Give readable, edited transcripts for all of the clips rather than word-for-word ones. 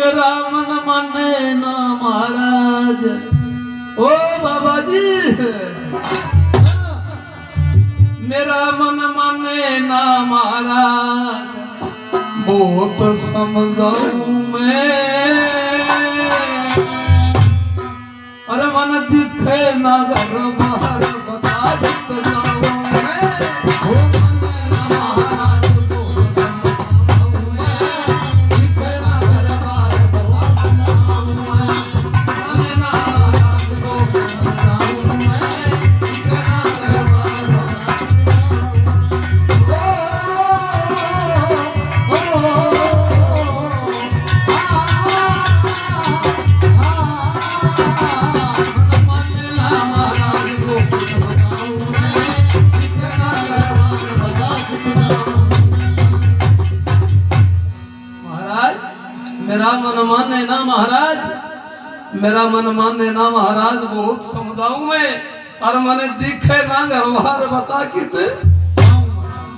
मेरा मन माने ना महाराज। ओ बाबा जी मेरा मन माने ना महाराज, बहुत समझाऊं मैं। अरे मन दिखे ना घर बाहर बता दिख जाऊं मैं। ओ मन ना महाराज बहुत समझाऊं मैं, दिखे ना घर बाहर बता दिख जाऊं मैं। मन ना महाराज बहुत समझाऊं मैं, दिखे ना घर बाहर मेरा मन माने ना महाराज, मेरा मन माने ना महाराज, बहुत समझाऊं मैं। और मैंने दिखे ना घर बाहर बता कित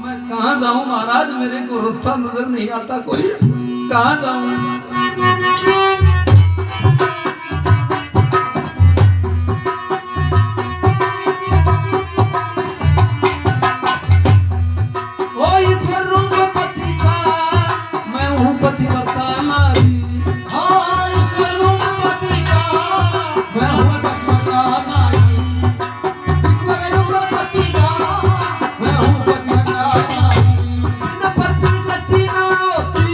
मैं कहाँ जाऊं महाराज, मेरे को रास्ता नजर नहीं आता कोई, कहाँ जाऊं। ओ ईश्वर रूप पति का मैं हूँ पतिव्रता नारी। हाँ ईश्वर रूप पति का मैं हूँ पतिव्रता नारी। ईश्वर रूप पति का मैं हूँ पतिव्रता नारी। बिना पति गति ना होती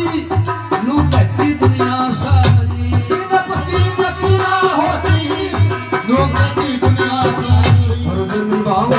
लू कहती दुनिया सारी। बिना पति गति ना होती लू कहती दुनिया सारी। अर्जुन बाहु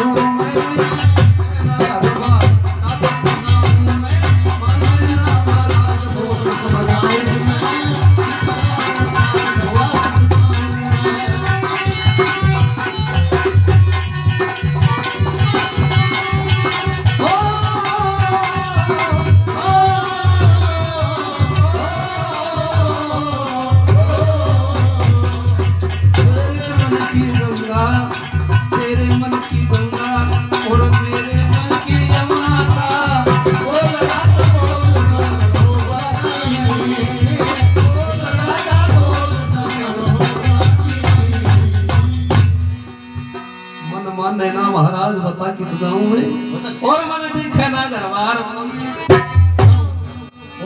तेरे मन की गंगा और मेरे मन की यमुना का वो लगा दो मन माने ना महाराज बता कित जाऊं मैं, और मन दिखे ना घरबार।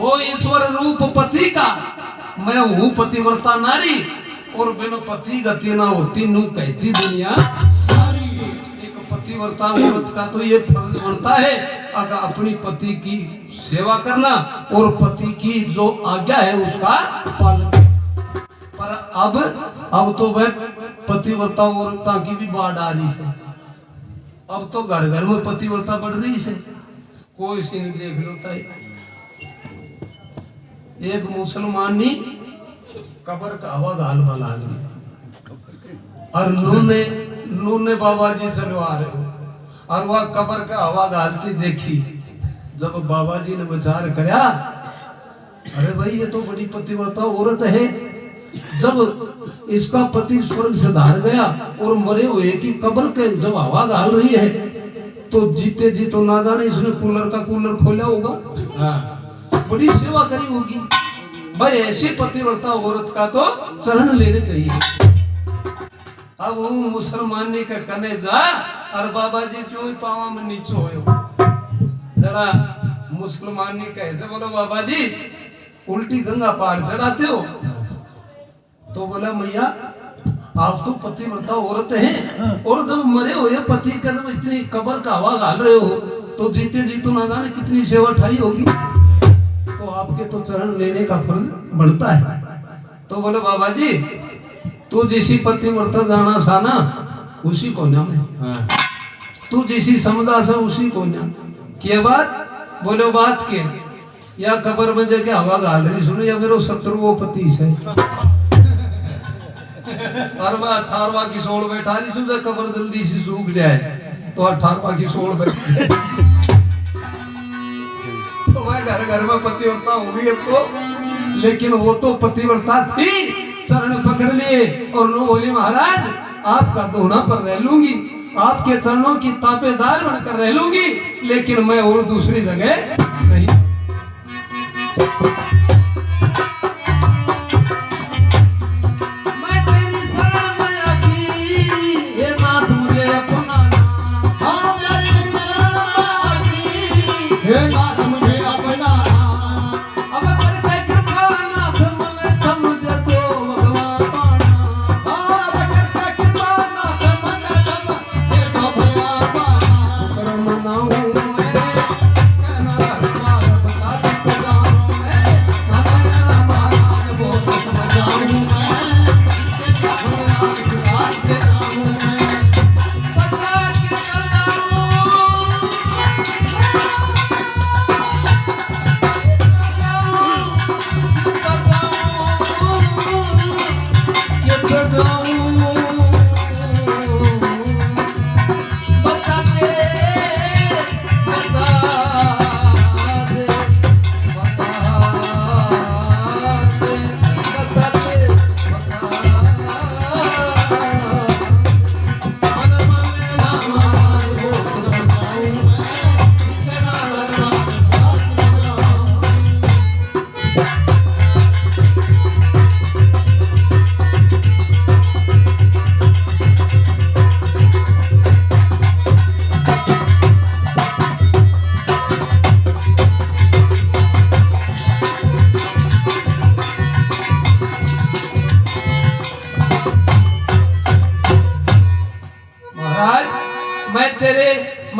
ओ ईश्वर रूप पति का मैं हूँ पतिव्रता नारी। और बिना पति गति ना होती नू कहती दुनिया सारी। एक पतिव्रता औरत का तो ये फर्ज बनता है अगर अपनी पति की सेवा करना और पति की जो आज्ञा है उसका पालन। पर अब तो वह पतिव्रता औरत की भी बाढ़ आ रही है। अब तो घर घर में पतिव्रता बढ़ रही है, कोई सी नहीं देख लेता है। एक मुसलमानी कबर का हवा गाल बना ली और नूने बाबा जी चलवा रहे हो और वह कबर का हवा गालती देखी। जब बाबा जी ने विचार कराया अरे भाई ये तो बड़ी पतिव्रता औरत है, जब इसका पति स्वर्ग से धार गया और मरे हुए की कब्र के जब हवा गाल रही है तो जीते जी तो ना जाने इसने कूलर खोला होगा, बड़ी सेवा करी होगी। भाई ऐसी पतिव्रता औरत का तो चरण लेने चाहिए। अब वो मुसलमानी का कने जा और बाबा जी चो पावा में नीचो हो जरा मुसलमानी कैसे बोलो बाबा जी उल्टी गंगा पार चढ़ाते हो। तो बोला मैया आप तो पतिव्रता औरत हैं और जब मरे हुए पति का जब इतनी कब्र का हवा गाल रहे हो तो जीते जी तो ना जाने कितनी सेवा ठाई होगी, तो आपके तो चरण लेने का फर्ज बनता है। तो बोले बाबा जी तू जिसी पतिव्रता जाना साना उसी को नाम है, तू जिसी समझा सा उसी को नाम। क्या बात बोलो बात के या कब्र में जाके हवा गाल रही सुनो या मेरे शत्रु वो पति है 18वां की 16 बैठा रही सुनो कब्र जल्दी से सूख जाए तो 18वां की 16 बैठ घर घर में पतिव्रता होगी तो, लेकिन वो तो पतिव्रता थी। चरण पकड़ लिए और नो बोली महाराज आपका दोना पर रह लूंगी, आपके चरणों की ताबेदार बनकर रह लूंगी, लेकिन मैं और दूसरी जगह नहीं।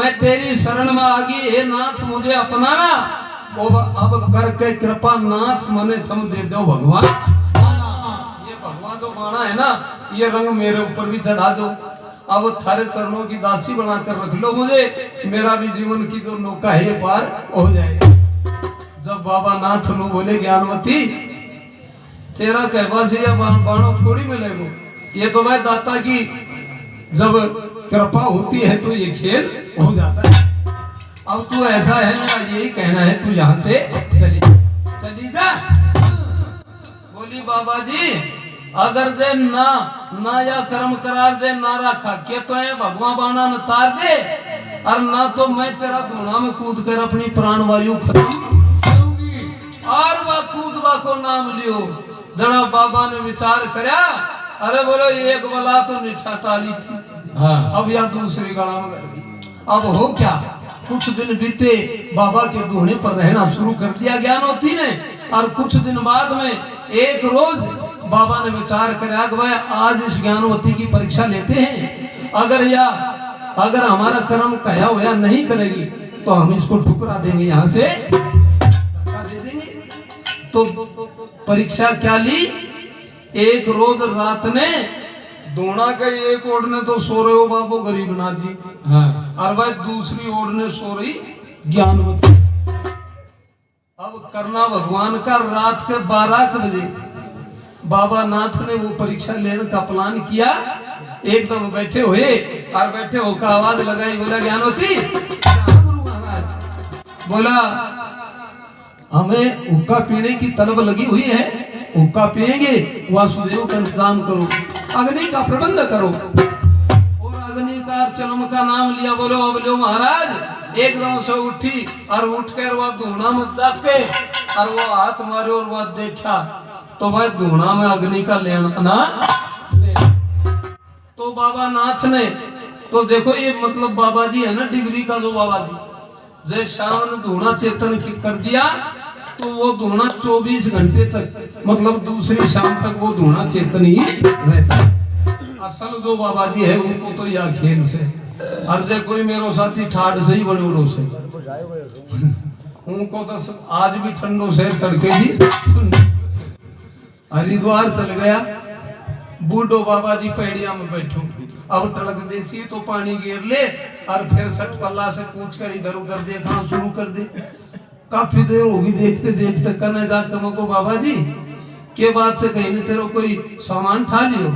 मैं तेरी शरण में आ गई, हे नाथ मुझे अपनाना। अब करके कृपा नाथ मने तुम दे दो भगवान। ये भगवान जो बाणा है ना, ये रंग मेरे ऊपर भी चढ़ा दो। अब थारे चरणों की दासी बनाकर रख लो मुझे, मेरा भी जीवन की जो नौका है ये पार हो जाएगा। जब बाबा नाथ नु बोले ज्ञानवती तेरा कहवा से या बाणों थोड़ी मिलेगा, ये तो भाई दाता की जब कृपा होती है तो ये खेल हो जाता है। अब तू ऐसा है, मेरा यही कहना है, तू यहाँ से चली जा। बोली बाबा जी अगर जे ना या कर्म करार जे ना रखा के तो है भगवान बाणा न तार दे, और ना तो मैं तेरा धूना में कूद कर अपनी प्राण वायु खत्म करूंगी। और वह कूदवा को नाम लियो। जरा बाबा ने विचार करया, अरे बोलो एक बला तो निठा टाली थी, हाँ। अब या दूसरी गला में कर दी। अब हो क्या, कुछ दिन बीते, बाबा के धूने पर रहना शुरू कर दिया ज्ञानवती ने। और कुछ दिन बाद में एक रोज बाबा ने विचार कराया कि भाई आज इस ज्ञानवती की परीक्षा लेते हैं, अगर हमारा कर्म कहा हुआ नहीं करेगी तो हम इसको ठुकरा देंगे, यहाँ से धक्का दे देंगे। तो परीक्षा क्या ली, एक रोज रात ने दोना के एक ओढ़ने तो सो रहे हो बाबू गरीबनाथ जी, हाँ। और भाई दूसरी ओढ़ने सो रही ज्ञानवती। अब करना भगवान का, रात के 12 बजे बाबा नाथ ने वो परीक्षा लेने का प्लान किया। एकदम बैठे हुए और बैठे होकर आवाज लगाई, बोला ज्ञानवती गुरु महाराज, बोला हमें हुक्का पीने की तलब लगी हुई है, हुक्का पिएंगे, वासुदेव का इंतजाम करो, अग्नि का प्रबंध करो। और अग्नि का चलम का नाम लिया, बोलो अब लो महाराज। एकदम से उठी और उठकर वह धूना में जाके और वो हाथ मारे और वह देखा तो भाई धूना में अग्नि का लेना तो बाबा नाथ ने तो देखो ये मतलब बाबा जी है ना डिग्री का, जो बाबा जी जय शाम ने धूना चेतन कर दिया तो वो धूना 24 घंटे तक मतलब दूसरी शाम तक वो धूना चेतन ही रहता है। असल जो बाबा जी है उनको तो या खेल से और जे कोई मेरो साथी ठाड से ही बने उड़ो से उनको तो आज भी ठंडो से तड़के भी हरिद्वार चल गया। बूढ़ो बाबा जी पैड़िया में बैठो, अब टलक देसी तो पानी गिर ले और फिर सट पल्ला से पूछ कर इधर उधर देखना शुरू कर दे। काफी देर होगी देखते देखते, करने जाकर मको बाबा जी के बात से कहीं ने तेरो कोई सामान ठा लियो?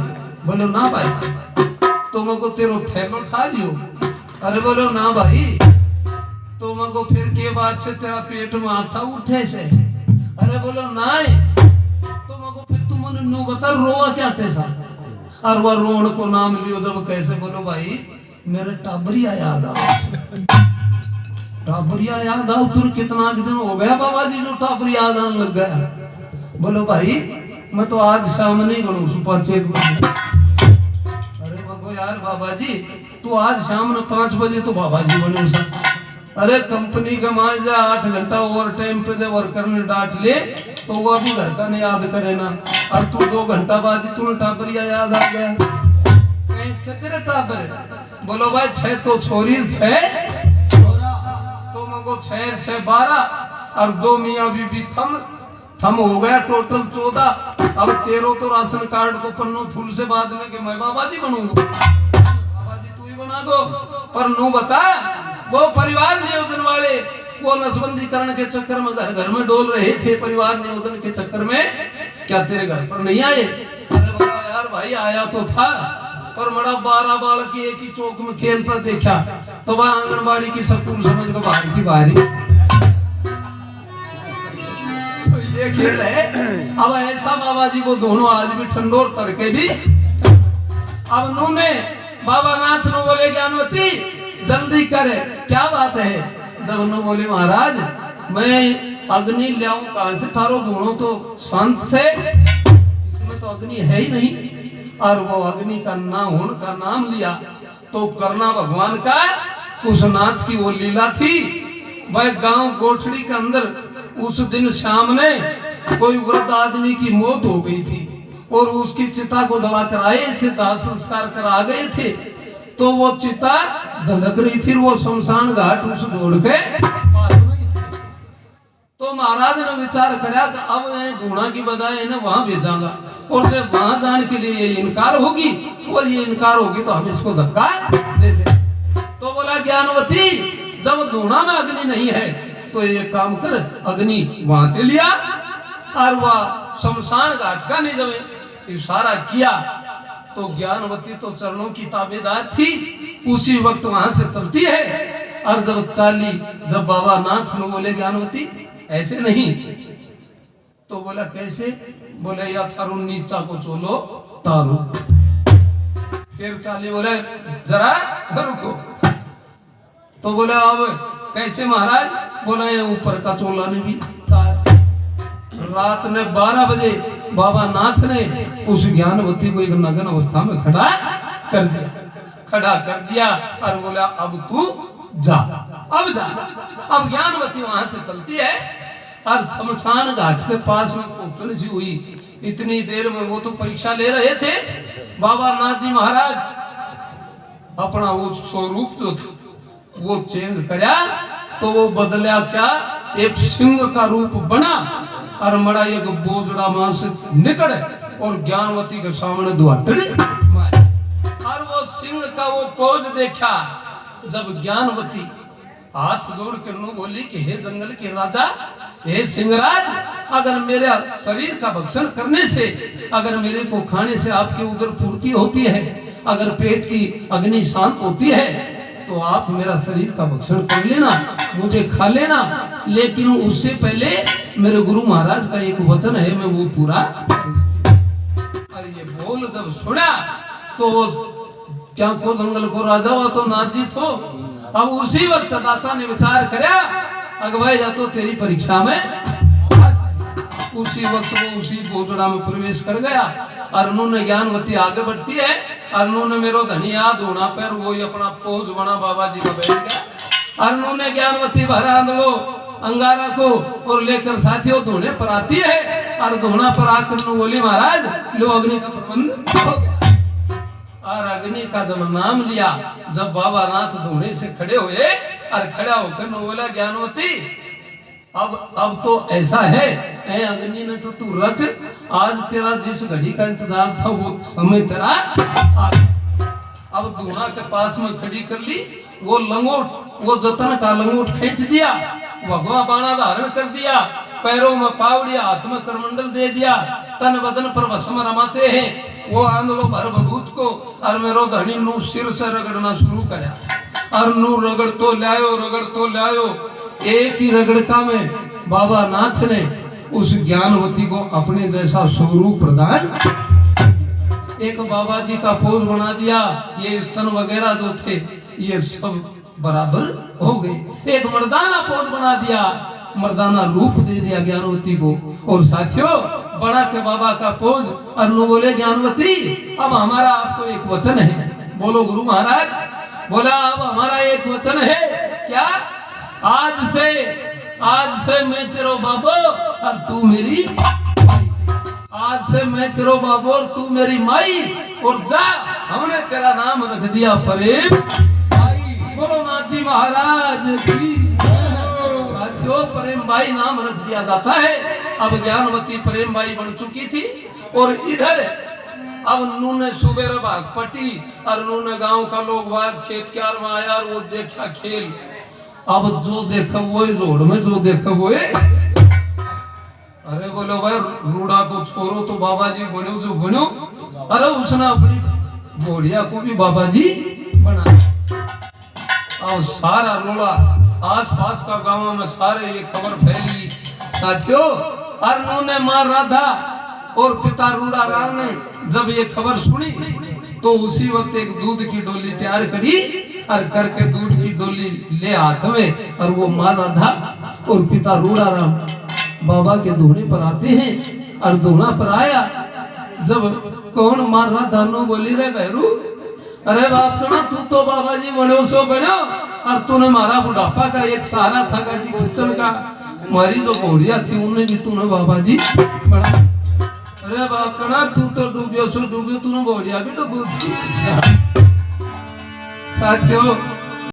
बोलो ना भाई। तो मको तेरो थैलो ठा लियो? अरे बोलो ना भाई। तो मको फिर के बात से तेरा पेट में आटा उठे से? अरे बोलो ना। नो बता रोवा क्या टेसा? और वह रोण को नाम लियो जब कैसे? बोलो भाई मेरे टाबरिया याद आ, टाबरिया याद आओ। तुर कितना दिन हो गया बाबा जी जो टाबरिया याद आने लग गया? बोलो भाई मैं तो आज शाम नहीं बनू सुबह 6 बजे। अरे बगो यार बाबा जी तू आज शाम में 5 बजे तो बाबा जी बने उसा। अरे कंपनी का मान जा 8 घंटा ओवर टाइम पे जब वर्कर ने डांट ले तो वो अभी घर का नहीं याद करे ना, और तू 2 घंटा बाद ही तूने टाबरिया याद आ गया। कहीं से तेरे टाबर? बोलो भाई 6 तो छोरी 6 तो मगो 6 6 12 और 2 मियाँ बीबी थम हो गया टोटल 14। अब 13 तो राशन कार्ड को पन्नों फूल से बाद में कि मैं बाबा जी बनूंगा। बाबा जी तू ही बना दो, पर नू बता वो परिवार नियोजन वाले वो नसबंदीकरण के चक्कर में घर घर में डोल रहे थे, परिवार नियोजन के चक्कर में क्या तेरे घर पर नहीं आए? अरे बोला यार भाई आया तो था, पर बड़ा 12 बालक एक ही चौक में खेलता देखा तो वह आंगनबाड़ी की स्कूल समझ को बाहर की बाहरी। तो ये खेल है। अब ऐसा बाबा जी को दोनों आज भी ठंडोर तड़के भी। अब उन्होंने बाबा नाथ ने बोले ज्ञानवती जल्दी करे, क्या बात है? जब उन्होंने बोले महाराज मैं अग्नि लाऊं कहां से? थारो धुनो तो शांत से, इसमें तो अग्नि है ही नहीं। और वो अग्नि का का नाम लिया तो करना भगवान का उस नाथ की वो लीला थी। वह गांव गोठड़ी के अंदर उस दिन शाम ने कोई वृद्ध आदमी की मौत हो गई थी और उसकी चिता को जला कर आए थे, दाह संस्कार कर आ गए थे। तो वो चिता धंधक रही थी वो शमशान घाट उस जोड़ के पास में ही थी। तो महाराज ने विचार करा कि अब धूणा की बजाय इन्हें वहां भेजांगा और जब वहां जाने के लिए ये इनकार होगी और ये इनकार होगी तो हम इसको धक्का दे दे। तो बोला ज्ञानवती जब धूणा में अग्नि नहीं है तो ये काम कर अग्नि वहां से लिया और वह शमशान घाट का नहीं जब इशारा किया तो ज्ञानवती तो चरणों की ताबेदार थी उसी वक्त वहां से चलती है और जब बाबा नाथ ने बोले ज्ञानवती ऐसे नहीं तो बोला कैसे बोले या थारू नीचा को चोलो तारू फिर चाली बोले जरा रुको तो बोला अब कैसे महाराज बोला ये ऊपर का चोला ने भी रात ने 12 बजे बाबा नाथ ने उस ज्ञानवती को एक नग्न अवस्था में खड़ा कर दिया और बोला अब तू जा। अब ज्ञानवती वहां से चलती है और शमशान घाट के पास में पहुंचने से हुई इतनी देर में वो तो परीक्षा ले रहे थे बाबा नाथ जी महाराज अपना वो स्वरूप जो था वो चेंज करा तो वो बदला क्या एक सिंह का रूप बना और मड़ा एक बोझड़ा मां से निकले और ज्ञानवती के सामने दुआटड़ी मारी और वो सिंह का वो पोज देखा जब ज्ञानवती हाथ जोड़ कर नु बोली कि हे जंगल के राजा हे सिंहराज अगर मेरे शरीर का भक्षण करने से अगर मेरे को खाने से आपकी उदर पूर्ति होती है अगर पेट की अग्नि शांत होती है तो आप मेरा शरीर का भक्षण कर लेना मुझे खा लेना लेकिन उससे पहले मेरे गुरु महाराज का एक वचन है मैं वो पूरा अरे ये बोल जब सुना तो क्या को जंगल को राजा हुआ तो नाजित हो। अब उसी वक्त दाता ने विचार कराया अगवाई जा तो तेरी परीक्षा में उसी वक्त वो उसी बोझड़ा में प्रवेश कर गया और उन्होंने ज्ञानवती आगे बढ़ती है और उन्होंने मेरो धनी याद होना पर वो ही अपना पोज बना बाबा जी का बैठ गया और उन्होंने ज्ञानवती भरा वो अंगारा को और लेकर साथियों धोने पर आती है और धोना पर आकर बोली महाराज लो अग्नि का प्रबंध हो गया और अग्नि का जब नाम लिया जब बाबा नाथ धोने से खड़े हुए और खड़ा होकर बोला ज्ञानवती अब तो ऐसा है अग्नि ने तो तू रख आज तेरा जिस घड़ी का इंतजार था वो समय तेरा अब धूणा के पास में खड़ी कर ली वो लंगोट वो जतन का लंगोट खींच दिया भगवा बाणा धारण कर दिया पैरों में पावड़िया हाथ में करमंडल दे दिया तन बदन पर भस्म रमाते हैं वो आंदोलो भर भभूत को और मेरो धनी नू सिर से रगड़ना शुरू कराया और नू रगड़ तो लायो एक ही रगड़ता में बाबा नाथ ने उस ज्ञानवती को अपने जैसा स्वरूप प्रदान एक बाबा जी का पोज बना दिया ये स्तन वगैरह जो थे ये सब बराबर हो गए एक मर्दाना पोज बना दिया मर्दाना रूप दे दिया ज्ञानवती को। और साथियों बड़ा के बाबा का पोज और नु बोले ज्ञानवती अब हमारा आपको एक वचन है बोलो गुरु महाराज बोला अब हमारा एक वचन है क्या आज से मैं तेरो बाबो और तू मेरी माई आज से मैं तेरो बाबो और तू मेरी माई और जा हमने तेरा नाम रख दिया प्रेम भाई बोलो नाथ जी महाराज की साथियों प्रेम भाई नाम रख दिया जाता है। अब ज्ञानवती प्रेम भाई बन चुकी थी और इधर अब नूने सुबेर भाग पटी और नूने गांव का लोग बाग खेत क्यार में आया और वो देखा खेल अब जो देखा वो रोड में जो देखा वो अरे बोलो भाई रूड़ा को छोड़ो तो बाबा जी बनो जो बनो अरे उसने अपनी घोड़िया को भी बाबा जी बना और सारा रोड़ा आसपास का गांव में सारे ये खबर फैली साथियों और उन्होंने मां राधा और पिता रूड़ा राम ने जब ये खबर सुनी तो उसी वक्त एक दूध की डोली तैयार करी और करके दूध की डोली ले हाथ में और वो मां राधा और पिता रूड़ा राम बाबा के धोने पर आते हैं और धोना पर आया जब कौन मां राधा नु बोली रे बहरू अरे बाप कना तू तो बाबा जी बनो सो बनो और तूने मारा बुढ़ापा का एक सहारा था गाड़ी खींचने का हमारी जो घोड़िया थी उन्हें भी तूने बाबा जी बड़ा अरे बाप कना तू तो डूबियो सो डूबियो तूने घोड़िया भी डूबो साथियों